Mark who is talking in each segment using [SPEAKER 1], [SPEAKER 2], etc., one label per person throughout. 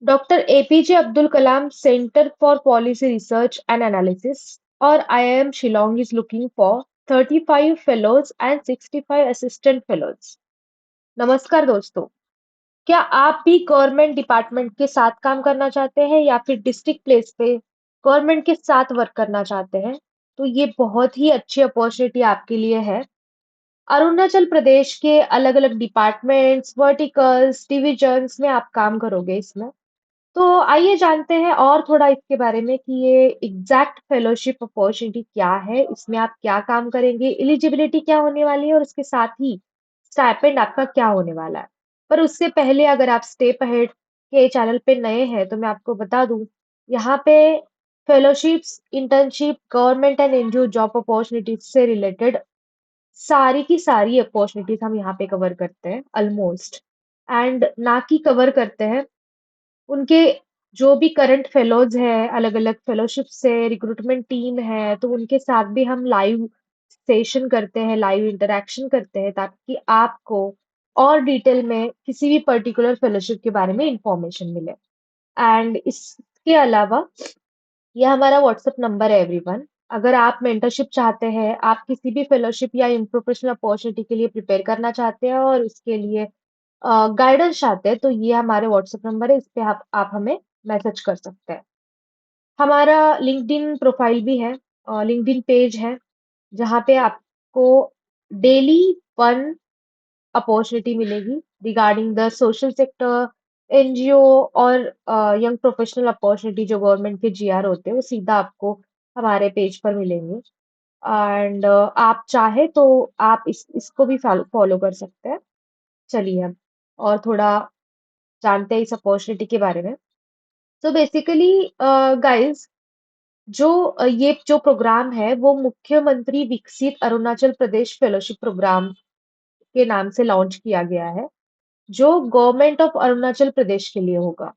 [SPEAKER 1] Doctor APJ Abdul Kalam centre for policy research and analysis और IIM Shillong is looking for 35 fellows and 65 assistant fellows। नमस्कार दोस्तों, क्या आप भी गवर्नमेंट डिपार्टमेंट के साथ काम करना चाहते हैं या फिर डिस्ट्रिक्ट प्लेस पे गवर्नमेंट के साथ वर्क करना चाहते हैं? तो ये बहुत ही अच्छी अपॉर्चुनिटी आपके लिए है। अरुणाचल प्रदेश के अलग-अलग डिपार्टमेंट्स, वर्टिकल्स, डिविजन्स में आप काम करोगे इसमें। तो आइए जानते हैं और थोड़ा इसके बारे में कि ये एग्जैक्ट फेलोशिप अपॉर्चुनिटी क्या है, इसमें आप क्या काम करेंगे, एलिजिबिलिटी क्या होने वाली है और उसके साथ ही स्टाइपेंड आपका क्या होने वाला है। पर उससे पहले अगर आप स्टेप अहेड के चैनल पे नए हैं तो मैं आपको बता दूं, यहाँ पे fellowships, internship, government and NGO job opportunities से रिलेटेड सारी की सारी अपॉर्चुनिटीज हम यहाँ पे कवर करते हैं ऑलमोस्ट। एंड ना कि कवर करते हैं, उनके जो भी करंट फेलोज हैं, अलग-अलग फेलोशिप से रिक्रूटमेंट टीम है, तो उनके साथ भी हम लाइव सेशन करते हैं, लाइव इंटरैक्शन करते हैं ताकि आपको और डिटेल में किसी भी पर्टिकुलर फेलोशिप के बारे में इंफॉर्मेशन मिले। एंड इसके अलावा ये हमारा व्हाट्सएप नंबर है एवरीवन। अगर आप मेंटरशिप चाहते हैं, आप किसी भी फेलोशिप या इन प्रोफेशनल अपॉर्चुनिटी के लिए प्रिपेयर करना चाहते हैं और उसके लिए गाइडेंस चाहते हैं, तो ये हमारे व्हाट्सएप नंबर है, इस पे आप हमें मैसेज कर सकते हैं। हमारा लिंक्डइन प्रोफाइल भी है, लिंक्डइन पेज है, जहाँ पे आपको डेली वन अपॉर्चुनिटी मिलेगी regarding the social sector, NGO और यंग प्रोफेशनल अपॉर्चुनिटी जो गवर्नमेंट के जीआर होते हैं, वो सीधा आपको हमारे पेज पर मिलेंगे। एंड आप चाहे तो आप इसको भी फॉलो कर सकते हैं। चलिए अब और थोड़ा जानते हैं इस अपॉर्चुनिटी के बारे में। सो बेसिकली गाइस, ये जो प्रोग्राम है वो मुख्यमंत्री विकसित अरुणाचल प्रदेश फेलोशिप प्रोग्राम के नाम से लॉन्च किया गया है, जो गवर्नमेंट ऑफ अरुणाचल प्रदेश के लिए होगा।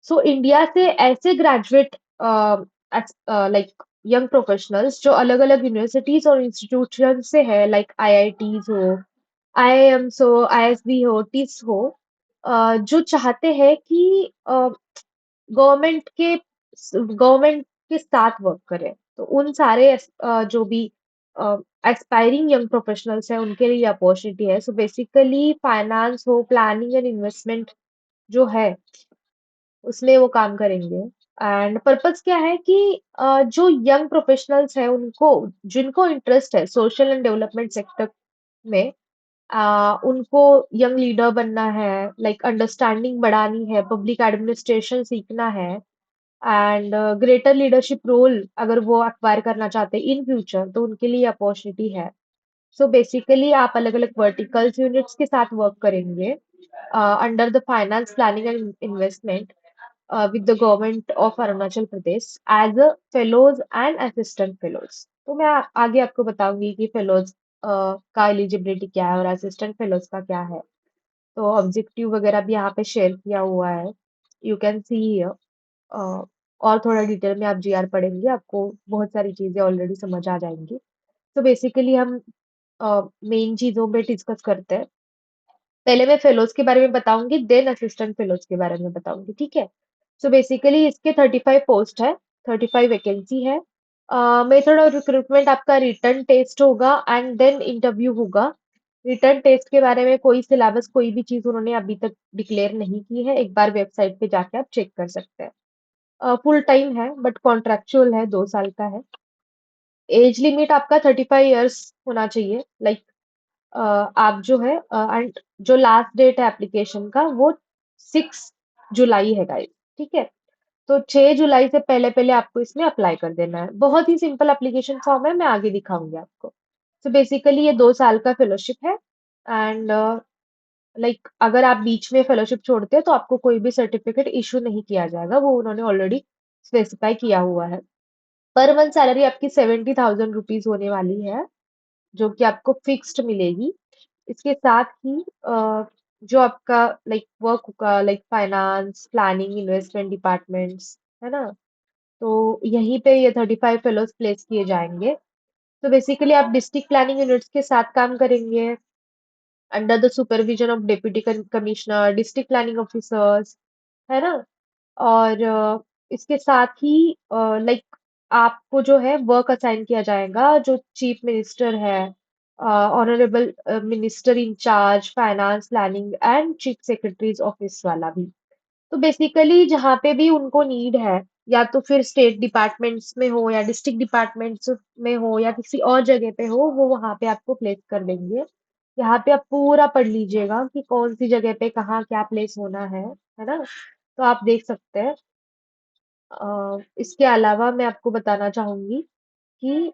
[SPEAKER 1] सो इंडिया से ऐसे ग्रेजुएट लाइक यंग प्रोफेशनल्स जो अलग-अलग यूनिवर्सिटीज और इंस्टीट्यूशन से है, लाइक आईआईटीज हो, आईआईएम्स हो, आईएसबी हो, टिस हो, जो चाहते हैं कि गवर्नमेंट के गवर्नमेंट के साथ वर्क करें, तो उन सारे जो भी एस्पायरिंग यंग प्रोफेशनल्स हैं उनके लिए अपॉर्चुनिटी है। सो बेसिकली फाइनेंस हो, प्लानिंग एंड इन्वेस्टमेंट जो है उसमें वो काम करेंगे। एंड पर्पस क्या है कि जो यंग प्रोफेशनल्स हैं उनको, जिनको इंटरेस्ट है सोशल एंड डेवलपमेंट सेक्टर में, उनको यंग लीडर बनना है, लाइक अंडरस्टैंडिंग बढ़ानी है, पब्लिक एडमिनिस्ट्रेशन सीखना है एंड ग्रेटर लीडरशिप रोल अगर वो एक्वायर करना चाहते हैं इन फ्यूचर, तो उनके लिए अपॉर्चुनिटी है। सो बेसिकली आप अलग-अलग वर्टिकल्स यूनिट्स के साथ वर्क करेंगे under the finance planning and investment with the government of Arunachal Pradesh as a fellows and assistant fellows। तो मैं आगे आपको बताऊंगी कि फेलोज का एलिजिबिलिटी क्या है और असिस्टेंट फेलोज का क्या है। तो ऑब्जेक्टिव वगैरह भी यहाँ पे शेयर किया हुआ है, यू कैन सी हियर। और थोड़ा डिटेल में आप जीआर पढ़ेंगे, आपको बहुत सारी चीजें ऑलरेडी समझ आ जाएंगी। तो बेसिकली हम मेन चीजों पे डिस्कस करते हैं। पहले मैं फेलोज के बारे में बताऊंगी, देन असिस्टेंट फेलोज के बारे में बताऊंगी, ठीक है? सो बेसिकली इसके 35 पोस्ट है, 35 वैकेंसी है। मेथड ऑफ रिक्रूटमेंट आपका रिटर्न टेस्ट होगा एंड देन इंटरव्यू होगा। रिटर्न टेस्ट के बारे में कोई सिलेबस, कोई भी चीज उन्होंने अभी तक डिक्लेयर नहीं की है, एक बार वेबसाइट पे जाके आप चेक कर सकते हैं। फुल टाइम है बट कॉन्ट्रेक्चुअल है, 2 साल का है। एज लिमिट आपका 35 इयर्स होना चाहिए, लाइक आप जो है एंड जो लास्ट डेट है एप्लीकेशन का वो 6 जुलाई है गाइस, ठीक है? तो 6 जुलाई से पहले पहले आपको इसमें अप्लाई कर देना है। बहुत ही सिंपल एप्लीकेशन फॉर्म है, मैं आगे दिखाऊंगी आपको। सो बेसिकली ये 2 साल का फेलोशिप है एंड लाइक अगर आप बीच में फेलोशिप छोड़ते हैं तो आपको कोई भी सर्टिफिकेट इशू नहीं किया जाएगा, वो उन्होंने ऑलरेडी स्पेसिफाई किया हुआ है। पर मंथ सैलरी आपकी 70,000 रुपीज होने वाली है, जो कि आपको फिक्स्ड मिलेगी। इसके साथ ही जो आपका लाइक वर्क होगा, like finance, planning, investment departments, है ना? तो यहीं पे ये 35 फेलोज प्लेस किए जाएंगे। तो बेसिकली आप डिस्ट्रिक्ट प्लानिंग यूनिट्स के साथ काम करेंगे under the supervision of deputy commissioner, district planning officers, है ना? और इसके साथ ही लाइक आपको जो है वर्क असाइन किया जाएगा जो चीफ मिनिस्टर है, honourable minister in charge finance planning and chief secretaries office वाला भी। तो बेसिकली जहाँ पे भी उनको नीड है, या तो फिर स्टेट डिपार्टमेंट्स में हो या डिस्ट्रिक्ट डिपार्टमेंट्स में हो या किसी और जगह पे हो, वो वहाँ पे आपको प्लेस कर देंगे। यहाँ पे आप पूरा पढ़ लीजिएगा कि कौन सी जगह पे कहाँ क्या प्लेस होना है ना? तो आप देख सकते हैं। इसके अलावा मैं आपको बताना चाहूंगी कि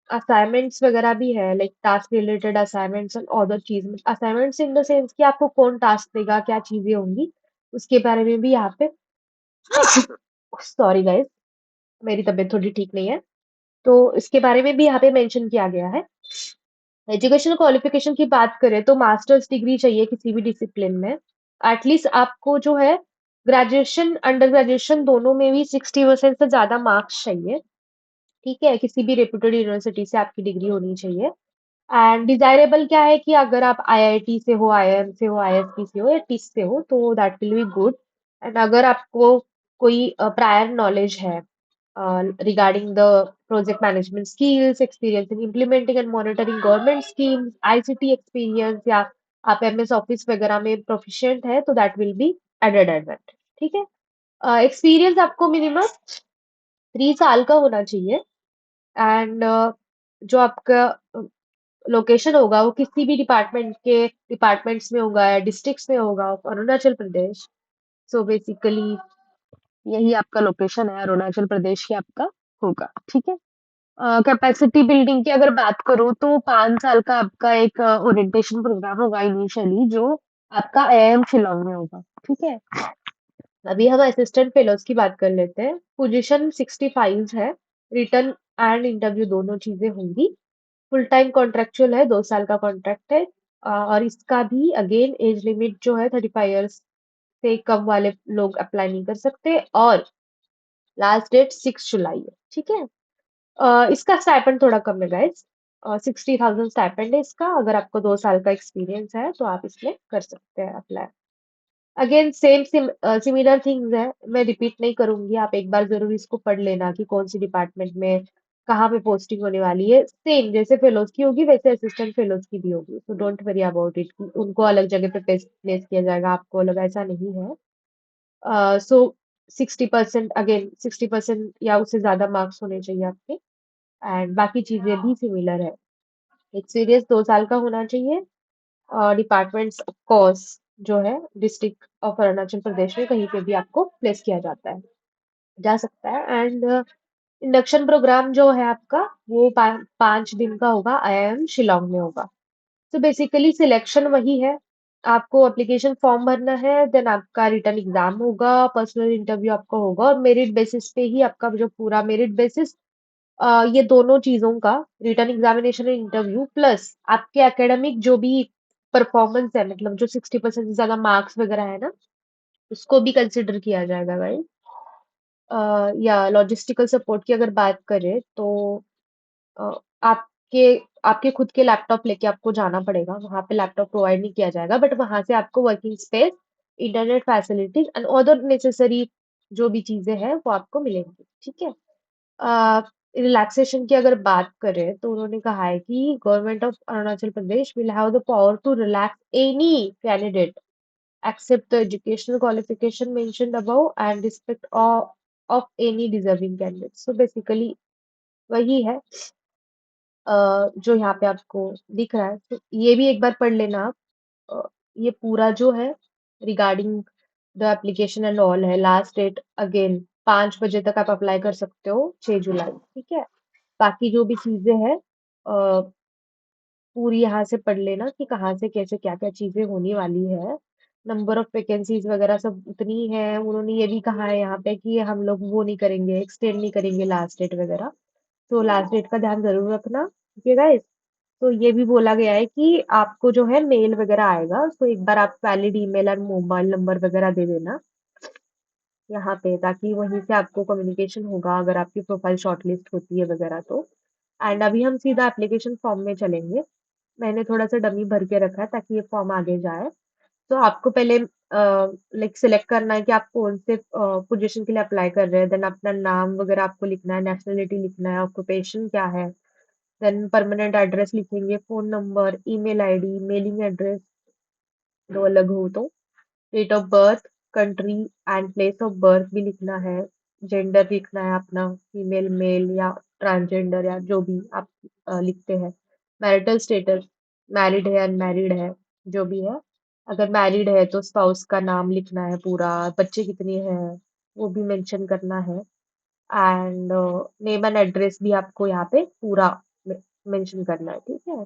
[SPEAKER 1] असाइनमेंट्स वगैरह भी है, like task related assignments and other चीज। असाइनमेंट्स इन द सेंस कि आपको कौन टास्क देगा, क्या चीजें होंगी, उसके बारे में भी यहाँ पे सॉरी गाइस, मेरी तबीयत थोड़ी ठीक नहीं है, तो इसके बारे में भी यहाँ पे मेंशन किया गया है। एजुकेशन क्वालिफिकेशन की बात करें तो मास्टर्स डिग्री चाहिए किसी भी डिसिप्लिन में। एटलीस्ट आपको जो है ग्रेजुएशन अंडर ग्रेजुएशन दोनों में भी 60% से ज्यादा मार्क्स चाहिए। ठीक है, किसी भी रेप्यूटेड यूनिवर्सिटी से आपकी डिग्री होनी चाहिए। एंड डिजायरेबल क्या है कि अगर आप आईआईटी से हो, आईआईएम से हो, आईएसपी से हो या टिस से हो तो that will be good. And अगर आपको कोई प्रायर नॉलेज है regarding the project management skills, experience in implementing and monitoring government schemes, ICT experience, या आप एमएस ऑफिस वगैरह में प्रोफिशिएंट है तो that will be added advantage. ठीक है, एक्सपीरियंस आपको मिनिमम 3 साल का होना चाहिए। एंड जो आपका लोकेशन होगा वो किसी भी डिपार्टमेंट्स में होगा या डिस्ट्रिक्ट्स में होगा, अरुणाचल प्रदेश। सो बेसिकली यही आपका लोकेशन है, अरुणाचल प्रदेश ही आपका होगा। ठीक है, कैपेसिटी बिल्डिंग की अगर बात करूँ तो 5 साल का आपका एक ओरिएंटेशन प्रोग्राम होगा इनिशियली, जो आपका आईआईएम शिलोंग में होगा। ठीक है, अभी हम असिस्टेंट फेलोज की बात कर लेते हैं। पोजीशन 65 है, रिटर्न एंड इंटरव्यू दोनों चीजें होंगी। फुल टाइम कॉन्ट्रेक्चुअल है, 2 साल का कॉन्ट्रैक्ट है। और इसका भी अगेन एज लिमिट जो है 35 ईयर्स से कम वाले लोग अप्लाई नहीं कर सकते, और लास्ट डेट 6 जुलाई है। ठीक है, इसका स्टाइपेंड थोड़ा कम है गाइस, 60,000 स्टाइपेंड है इसका। अगर आपको 2 साल का एक्सपीरियंस है तो आप इसमें कर सकते हैं apply. Again same similar things है, मैं रिपीट नहीं करूंगी, आप एक बार जरूर इसको पढ़ लेना कि कौन सी डिपार्टमेंट में कहाँ पे पोस्टिंग होने वाली है। सेम जैसे फेलोज की होगी वैसे असिस्टेंट फेलोज की भी होगी, so don't worry about it कि उनको अलग जगह पे प्लेस किया जाएगा, आपको अलग, ऐसा नहीं है। सो 60%, अगेन 60% या उससे ज्यादा मार्क्स होने चाहिए आपके। एंड बाकी चीजें भी सिमिलर है। एक्सपीरियंस 2 साल का होना चाहिए। डिपार्टमेंट्स ऑफ कोर्स जो है डिस्ट्रिक्ट ऑफ अरुणाचल प्रदेश में कहीं पे भी आपको प्लेस किया जाता है, जा सकता है। एंड इंडक्शन प्रोग्राम जो है आपका वो 5 दिन का होगा, आईआईएम शिलोंग में होगा। तो बेसिकली सिलेक्शन वही है, आपको एप्लीकेशन फॉर्म भरना है, देन आपका रिटर्न एग्जाम होगा, पर्सनल इंटरव्यू आपका होगा, और मेरिट बेसिस पे ही आपका जो पूरा मेरिट बेसिस, ये दोनों चीजों का, return examination and interview plus आपके एकेडमिक जो भी परफॉर्मेंस है, मतलब जो 60% से ज्यादा मार्क्स वगैरह है ना, उसको भी कंसिडर किया जाएगा भाई। या लॉजिस्टिकल सपोर्ट की अगर बात करें तो अ, आपके आपके खुद के लैपटॉप लेके आपको जाना पड़ेगा, वहां पे लैपटॉप प्रोवाइड नहीं किया जाएगा, बट वहां से आपको working space, internet facilities and other necessary जो भी चीजें हैं वो आपको मिलेंगी। ठीक है, रिलैक्सेशन की अगर बात करें तो उन्होंने कहा है कि government of Arunachal Pradesh will have the power to relax any candidate except the educational qualification mentioned above and respect of any deserving candidate. So basically वही है जो यहाँ पे आपको दिख रहा है, तो ये भी एक बार पढ़ लेना आप। ये पूरा जो है regarding the application and all है, लास्ट डेट अगेन 5 बजे तक आप अप्लाई कर सकते हो, 6 जुलाई। ठीक है, बाकी जो भी चीजें हैं पूरी यहाँ से पढ़ लेना कि कहाँ से कैसे क्या क्या चीजें होने वाली है। नंबर ऑफ वैकेंसीज वगैरह सब उतनी है, उन्होंने ये भी कहा है यहाँ पे कि हम लोग वो नहीं करेंगे, एक्सटेंड नहीं करेंगे लास्ट डेट वगैरह। तो लास्ट डेट का ध्यान जरूर रखना, ठीक है गाइस। तो ये भी बोला गया है कि आपको जो है मेल वगैरह आएगा, तो एक बार आप वैलिड ईमेल और मोबाइल नंबर वगैरह दे देना यहाँ पे, ताकि वहीं से आपको कम्युनिकेशन होगा अगर आपकी प्रोफाइल शॉर्टलिस्ट होती है वगैरह तो। एंड अभी हम सीधा एप्लीकेशन फॉर्म में चलेंगे। मैंने थोड़ा सा डमी भर के रखा है ताकि ये फॉर्म आगे जाए। तो आपको पहले लाइक सिलेक्ट करना है कि आप कौन से पोजीशन के लिए अप्लाई कर रहे हैं। देन अपना नाम वगैरह आपको लिखना है, नेशनलिटी लिखना है, ऑक्यूपेशन क्या है। देन परमानेंट एड्रेस लिखेंगे, phone number, email ID, mailing address दो अलग हो तो, date of birth, country and place of birth भी लिखना है, जेंडर लिखना है अपना, फीमेल, मेल या ट्रांसजेंडर या जो भी आप लिखते हैं। मैरिटल स्टेटस, मैरिड है, अनमैरिड है, जो भी है। अगर मैरिड है तो स्पाउस का नाम लिखना है पूरा, बच्चे कितने हैं वो भी मेंशन करना है। एंड नेम एंड एड्रेस भी आपको यहाँ पे पूरा मेंशन करना है, ठीक है।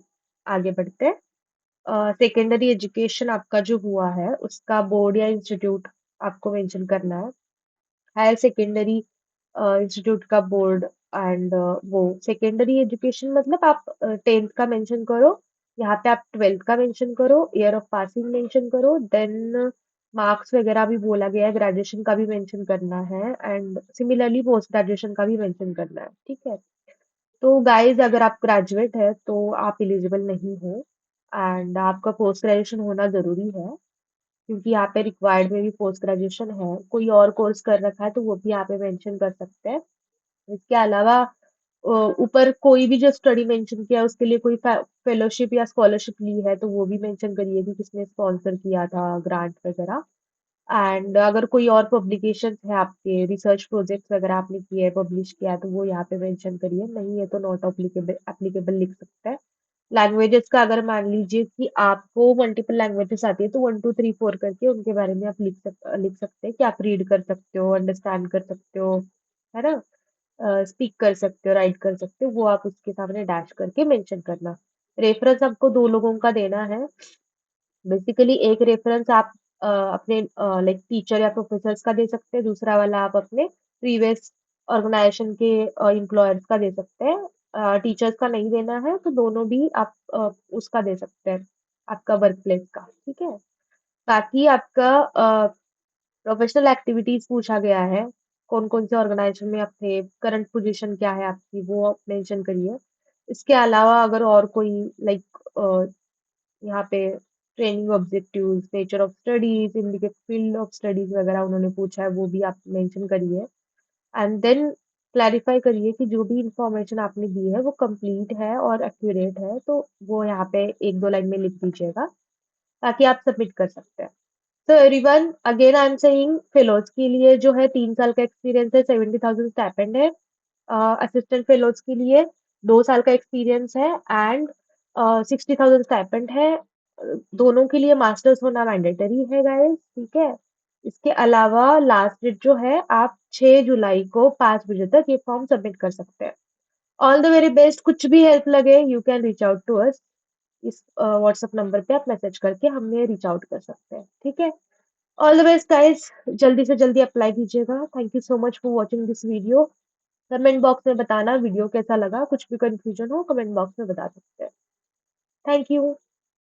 [SPEAKER 1] आगे बढ़ते हैं। सेकेंडरी एजुकेशन आपका जो हुआ है उसका बोर्ड या इंस्टीट्यूट आपको मेंशन करना है। हायर सेकेंडरी इंस्टीट्यूट का बोर्ड एंड वो सेकेंडरी एजुकेशन मतलब आप 10th का मेंशन करो, यहाँ पे आप 12th का मेंशन करो, ईयर ऑफ पासिंग मेंशन करो, देन मार्क्स वगैरह भी बोला गया है, ग्रेजुएशन का भी मेंशन करना है एंड सिमिलरली पोस्ट ग्रेजुएशन का भी मेंशन करना है, ठीक है। तो गाइस अगर आप ग्रेजुएट है तो आप एलिजिबल नहीं हो एंड आपका पोस्ट ग्रेजुएशन होना जरूरी है, क्योंकि यहाँ पे रिक्वायर्ड में भी पोस्ट ग्रेजुएशन है। कोई और कोर्स कर रखा है तो वो भी यहाँ पे मेंशन कर सकते हैं। इसके अलावा ऊपर कोई भी जो स्टडी मेंशन किया है उसके लिए कोई फेलोशिप या स्कॉलरशिप ली है तो वो भी मेंशन करिए कि किसने स्पॉन्सर किया था, ग्रांट वगैरह। एंड अगर कोई और पब्लिकेशन है आपके, रिसर्च प्रोजेक्ट वगैरह आपने किए हैं, पब्लिश किया है तो वो यहाँ पे मेंशन करिए, नहीं है तो नॉट एप्लीकेबल एप्लीकेबल लिख सकते हैं। लैंग्वेजेस का अगर मान लीजिए कि आपको मल्टीपल लैंग्वेजेस आती है तो 1 2 3 4 करके उनके बारे में आप लिख सकते हैं कि आप रीड कर सकते हो, अंडरस्टैंड कर सकते हो, है ना। स्पीक कर सकते हो, राइट कर सकते हो, वो आप उसके सामने डैश करके मेंशन करना। रेफरेंस आपको दो लोगों का देना है। बेसिकली एक रेफरेंस आप अपने लाइक टीचर या प्रोफेसर्स का दे सकते हैं, दूसरा वाला आप अपने प्रीवियस ऑर्गेनाइजेशन के एम्प्लॉयर्स का दे सकते हैं। टीचर्स का नहीं देना है तो दोनों भी आप उसका दे सकते हैं, आपका वर्क प्लेस का, ठीक है। बाकी आपका प्रोफेशनल एक्टिविटीज पूछा गया है, कौन कौन से ऑर्गेनाइजेशन में आप थे, करंट पोजीशन क्या है आपकी वो आप मेंशन करिए। इसके अलावा अगर और कोई लाइक यहाँ पे training objectives, nature of studies, इनके फील्ड ऑफ स्टडीज वगैरह उन्होंने पूछा है वो भी आप मेंशन करिए। एंड देन क्लैरिफाई करिए कि जो भी इंफॉर्मेशन आपने दी है वो कंप्लीट है और एक्यूरेट है, तो वो यहाँ पे एक दो लाइन में लिख दीजिएगा ताकि आप सबमिट कर सकते हैं। तो everyone again I am saying, fellows के लिए जो है 3 साल का एक्सपीरियंस है, 70,000 स्टाइपेंड है। असिस्टेंट फेलोज के लिए 2 साल का एक्सपीरियंस है एंड 60,000 स्टाइपेंड है। दोनों के लिए मास्टर्स होना मैंडेटरी है गाइस, ठीक है। इसके अलावा लास्ट डेट जो है आप 6 जुलाई को 5 बजे तक ये फॉर्म सबमिट कर सकते हैं। All the very best. कुछ भी हेल्प लगे you can reach out to us. इस व्हाट्सएप नंबर पे आप मैसेज करके हमें रीच आउट कर सकते हैं, ठीक है। ऑल द बेस्ट गाइस, जल्दी से जल्दी अप्लाई कीजिएगा। Thank you so much for watching this video. Comment box में बताना वीडियो कैसा लगा, कुछ भी कंफ्यूजन हो कमेंट बॉक्स में बता सकते हैं। Thank you.